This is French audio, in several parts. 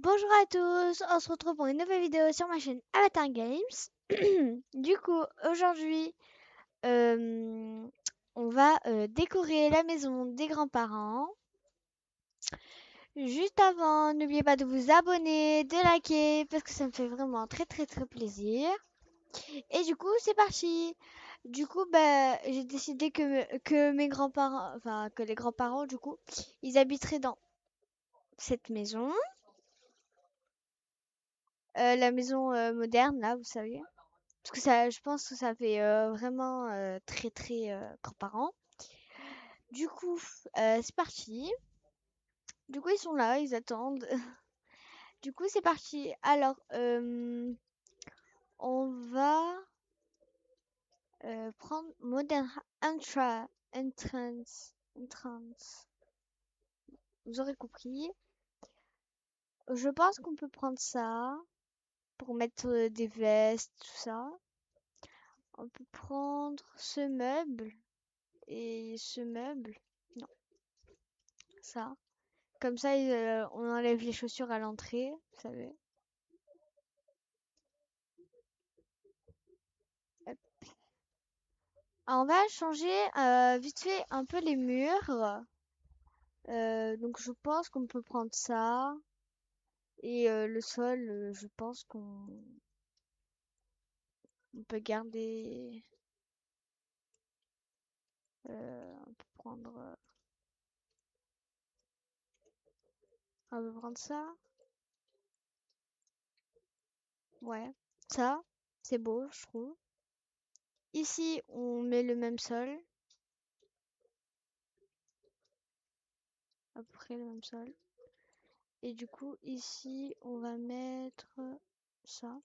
Bonjour à tous, on se retrouve pour une nouvelle vidéo sur ma chaîne Avatar Games. Du coup, aujourd'hui, euh, on va décorer la maison des grands-parents. Juste avant, n'oubliez pas de vous abonner, de liker, parce que ça me fait vraiment très plaisir. Et du coup, c'est parti. Du coup, bah, j'ai décidé que mes grands-parents, enfin que les grands-parents, du coup, ils habiteraient dans cette maison. La maison moderne, là, vous savez. Parce que ça, je pense que ça fait vraiment très grands-parents. Du coup, c'est parti. Du coup, ils sont là, ils attendent. Du coup, c'est parti. Alors, on va prendre Modern Entrance. Vous aurez compris. Je pense qu'on peut prendre ça pour mettre des vestes, tout ça. On peut prendre ce meuble et ce meuble. Non, ça. Comme ça, on enlève les chaussures à l'entrée, vous savez. Hop. Alors, on va changer vite fait un peu les murs. Donc je pense qu'on peut prendre ça. Et le sol, je pense on peut garder. On peut prendre. On peut prendre ça. Ouais. Ça, c'est beau, je trouve. Ici, on met le même sol. À peu près le même sol. Et du coup, ici, on va mettre ça.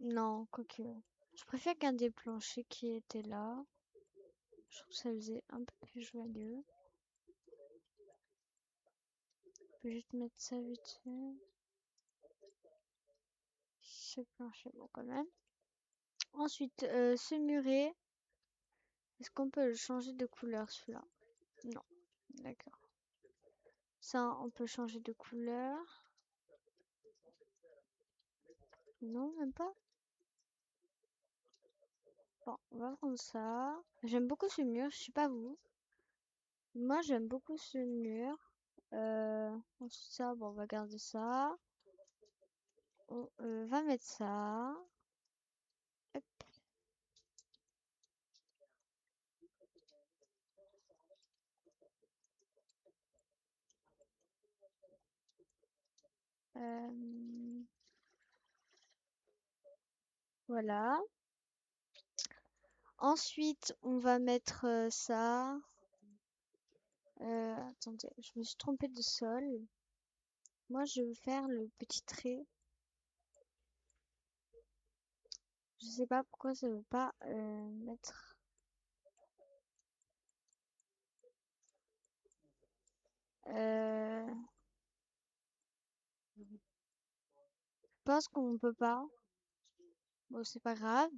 Non, quoique. Je préfère garder le plancher qui était là. Je trouve que ça faisait un peu plus joyeux. Je peux juste mettre ça vite fait. Ce plancher, bon, quand même. Ensuite, ce muret. Est-ce qu'on peut le changer de couleur, celui-là? Non. D'accord. Ça, on peut changer de couleur. Non, même pas. Bon, on va prendre ça. J'aime beaucoup ce mur, je sais pas vous. Moi, j'aime beaucoup ce mur. Ensuite, ça, bon, on va garder ça. On va mettre ça. Hop. Euh, voilà. Ensuite, on va mettre ça. Attendez, je me suis trompée de sol. Moi, je veux faire le petit trait. Je sais pas pourquoi ça veut pas mettre. Je pense qu'on peut pas. Bon, c'est pas grave.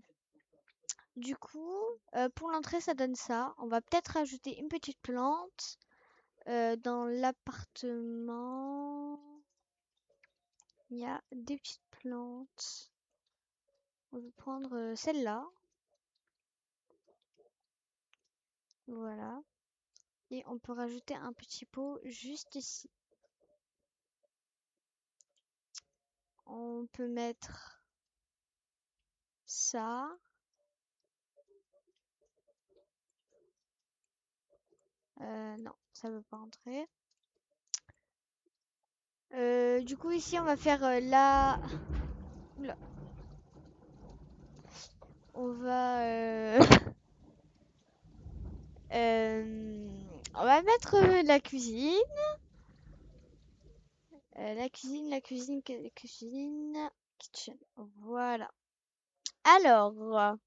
Du coup, pour l'entrée, ça donne ça. On va peut-être rajouter une petite plante dans l'appartement. Il y a des petites plantes. On va prendre celle-là. Voilà. Et on peut rajouter un petit pot juste ici. On peut mettre ça. Non, ça veut pas entrer. Du coup, ici, on va faire la... Oula. On va... euh, on va mettre la cuisine. La cuisine, kitchen. Voilà. Alors,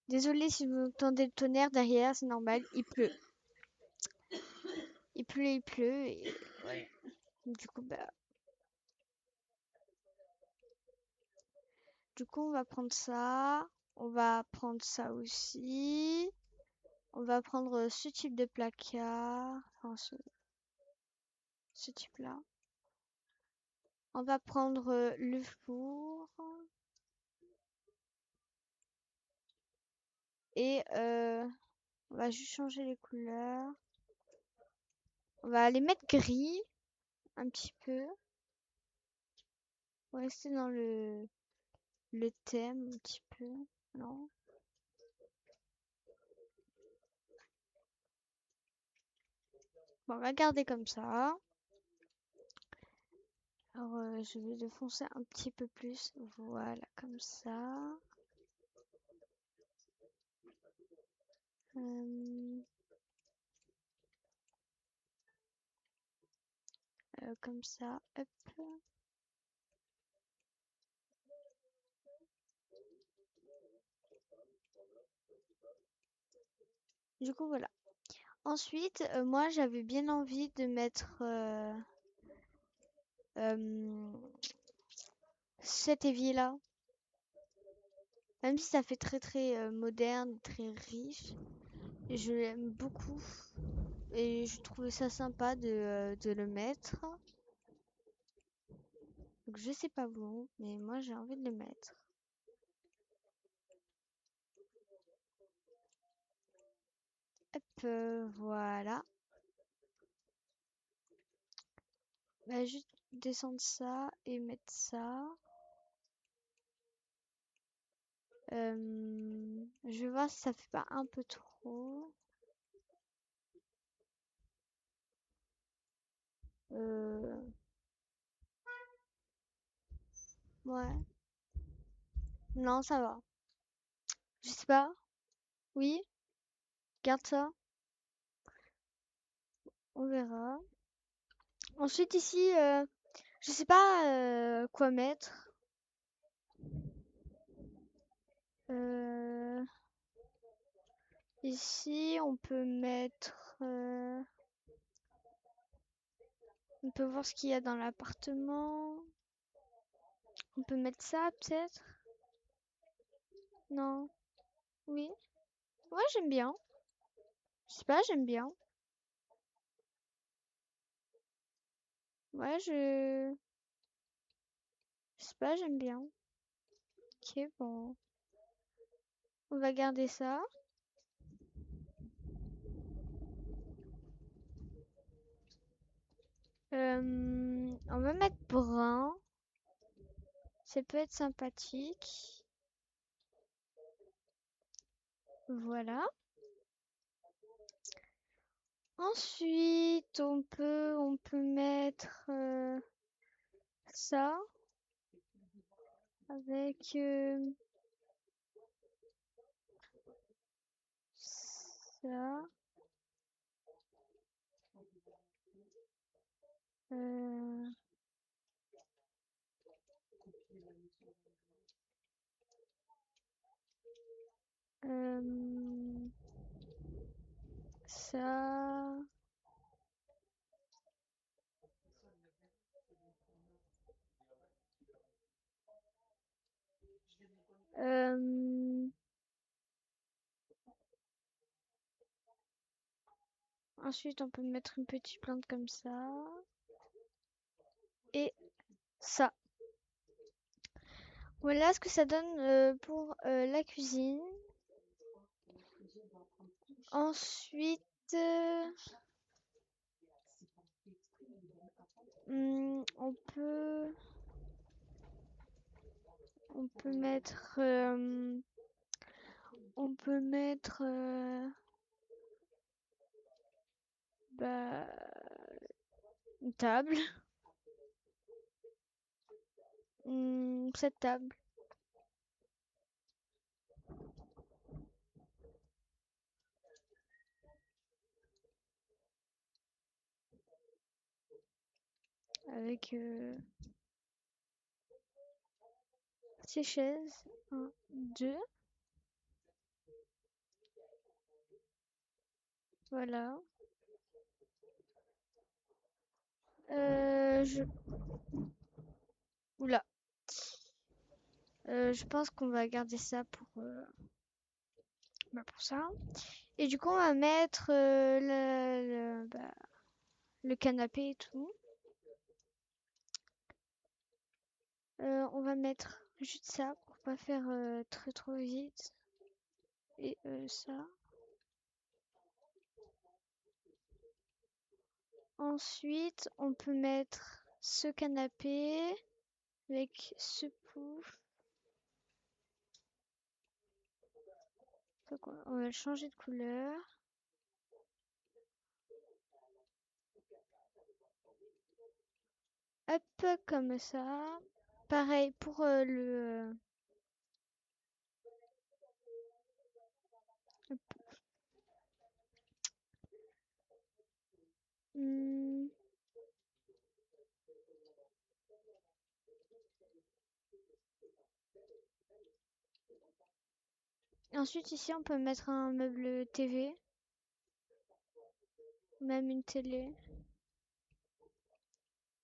désolé si vous entendez le tonnerre derrière, c'est normal, il pleut. Il pleut, et ouais. Du coup, on va prendre ça. On va prendre ça aussi. On va prendre ce type de placard, enfin ce type-là. On va prendre le four et on va juste changer les couleurs. On va les mettre gris un petit peu. On va rester dans le thème un petit peu. Non. Bon, on va garder comme ça. Alors, je vais défoncer un petit peu plus. Voilà, comme ça. Comme ça. Hop. Du coup, voilà. Ensuite, moi, j'avais bien envie de mettre cet évier-là. Même si ça fait très très moderne, très riche. Je l'aime beaucoup. Et je trouvais ça sympa de le mettre. Donc je sais pas vous, mais moi j'ai envie de le mettre. Hop, voilà. On va juste descendre ça et mettre ça. Je vais voir si ça fait pas un peu trop. Euh, ouais. Non, ça va. Je sais pas. Oui, garde ça. On verra. Ensuite ici, je sais pas quoi mettre. Euh, Ici, on peut mettre. On peut voir ce qu'il y a dans l'appartement. On peut mettre ça peut-être? Non. Oui. Ouais, j'aime bien. Je sais pas, j'aime bien. Ouais, je sais pas, j'aime bien. Ok, bon. On va garder ça. On va mettre brun. Ça peut être sympathique. Voilà. Ensuite, on peut mettre ça avec ça. Euh, euh, ça. Euh, Ensuite, on peut mettre une petite plante comme ça. Et ça. Voilà ce que ça donne pour la cuisine. Ensuite, on peut mettre, bah, une table. Cette table. Avec ces chaises. Un, deux. Voilà. Euh, je... Oula. Je pense qu'on va garder ça pour ça. Et du coup, on va mettre le canapé et tout. On va mettre juste ça pour pas faire trop vite. Et ça. Ensuite, on peut mettre ce canapé avec ce pouf. Donc, on va le changer de couleur. Hop, comme ça. Pareil pour hmm. Ensuite, ici, on peut mettre un meuble TV, même une télé.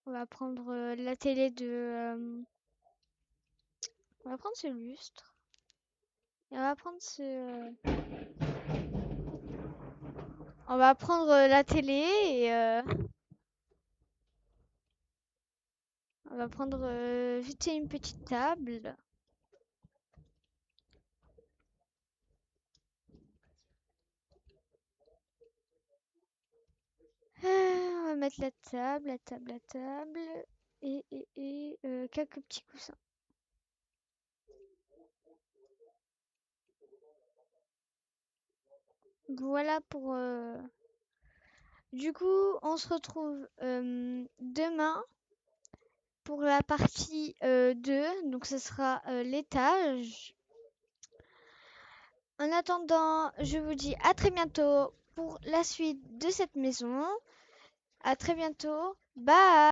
On va prendre la télé on va prendre ce lustre. Et on va prendre on va prendre la télé et on va prendre vite fait une petite table. On va mettre la table et quelques petits coussins. Voilà pour. Du coup, on se retrouve demain pour la partie 2. Donc, ce sera l'étage. En attendant, je vous dis à très bientôt pour la suite de cette maison. À très bientôt. Bye!